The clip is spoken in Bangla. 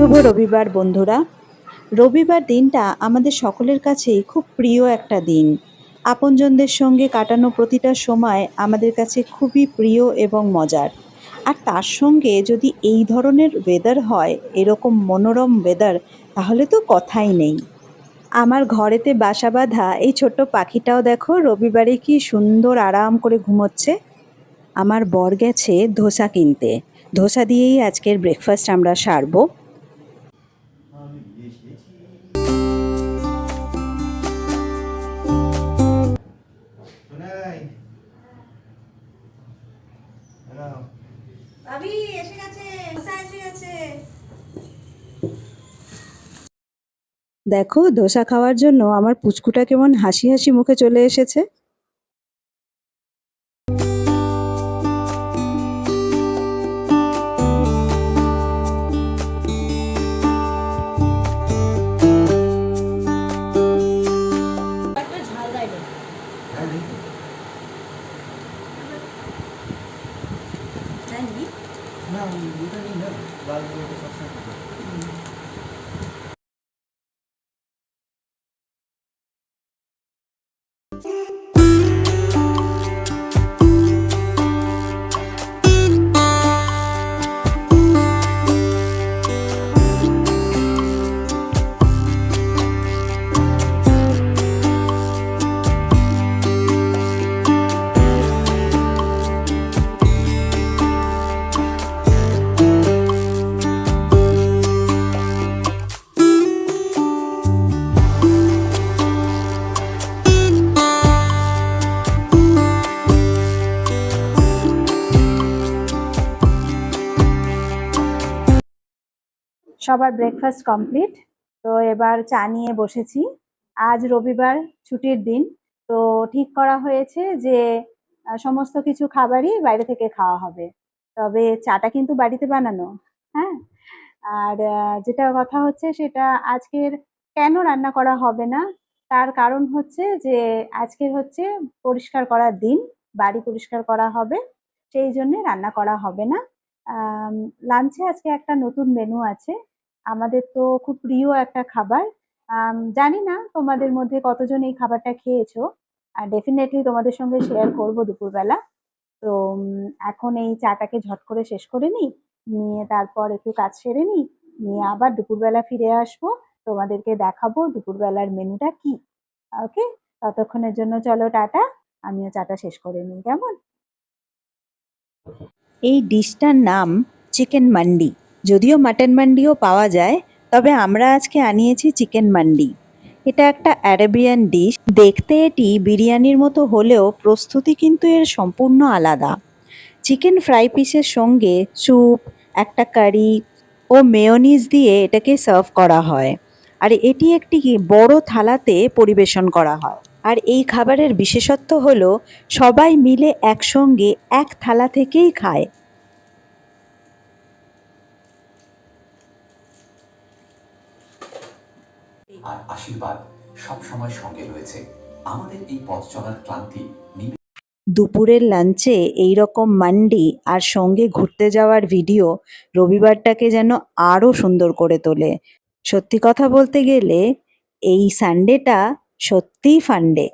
শুভ রবিবার বন্ধুরা। রবিবার দিনটা আমাদের সকলের কাছেই খুব প্রিয় একটা দিন। আপনজনদের সঙ্গে কাটানো প্রতিটা সময় আমাদের কাছে খুবই প্রিয় এবং মজার। আর তার সঙ্গে যদি এই ধরনের ওয়েদার হয়, এরকম মনোরম ওয়েদার, তাহলে তো কথাই নেই। আমার ঘরেতে বাসা বাঁধা এই ছোট্ট পাখিটাও দেখো রবিবারে কি সুন্দর আরাম করে ঘুমোচ্ছে। আমার বর গেছে ধোসা কিনতে। ধোসা দিয়েই আজকের ব্রেকফাস্ট আমরা সারবো। দেখো ধোসা খাওয়ার জন্য আমার পুচকুটা কেমন হাসি হাসি মুখে চলে এসেছে। সবার ব্রেকফাস্ট কমপ্লিট। তো এবার চা নিয়ে বসেছি। আজ রবিবার, ছুটির দিন। তো ঠিক করা হয়েছে যে সমস্ত কিছু খাবারই বাইরে থেকে খাওয়া হবে, তবে চাটা কিন্তু বাড়িতে বানানো। হ্যাঁ। আর যেটা কথা হচ্ছে সেটা আজকের কেন রান্না করা হবে না, তার কারণ হচ্ছে যে আজকের হচ্ছে পরিষ্কার করার দিন, বাড়ি পরিষ্কার করা হবে, সেই জন্যে রান্না করা হবে না। লাঞ্চে আজকে একটা নতুন মেনু আছে, আমাদের তো খুব প্রিয় একটা খাবার। জানি না তোমাদের মধ্যে কতজন এই খাবারটা খেয়েছো, আর ডেফিনেটলি তোমাদের সঙ্গে শেয়ার করবো দুপুরবেলা। তো এখন এই চাটাকে ঝট করে শেষ করে নিই, নিয়ে তারপর একটু কাজ সেরে নিই, নিয়ে আবার দুপুরবেলা ফিরে আসবো, তোমাদেরকে দেখাবো দুপুরবেলার মেনুটা কি। ওকে, ততক্ষণের জন্য চলো টাটা, আমিও চাটা শেষ করে নিই। কেমন? এই ডিশটার নাম চিকেন মান্ডি। যদিও মাটন মান্ডিও পাওয়া যায়, তবে আমরা আজকে আনিয়েছি চিকেন মান্ডি। এটা একটা অ্যারাবিয়ান ডিশ। দেখতে এটি বিরিয়ানির মতো হলেও প্রস্তুতি কিন্তু এর সম্পূর্ণ আলাদা। চিকেন ফ্রাই পিসের সঙ্গে স্যুপ, একটা কারি ও মেয়োনিজ দিয়ে এটাকে সার্ভ করা হয়। আর এটি একটি বড় থালাতে পরিবেশন করা হয়। আর এই খাবারের বিশেষত্ব হলো সবাই মিলে একসঙ্গে এক থালা থেকেই খায়। আর আশীর্বাদ সব সময় সঙ্গে রয়েছে। আমাদের এই পথ চলার ক্লান্তি দুপুরের লাঞ্চে এইরকম মান্ডি আর সঙ্গে ঘুরতে যাওয়ার ভিডিও রবিবারটাকে যেন আরও সুন্দর করে তোলে। সত্যি কথা বলতে গেলে এই সানডেটা সত্যিই ফান্ডে।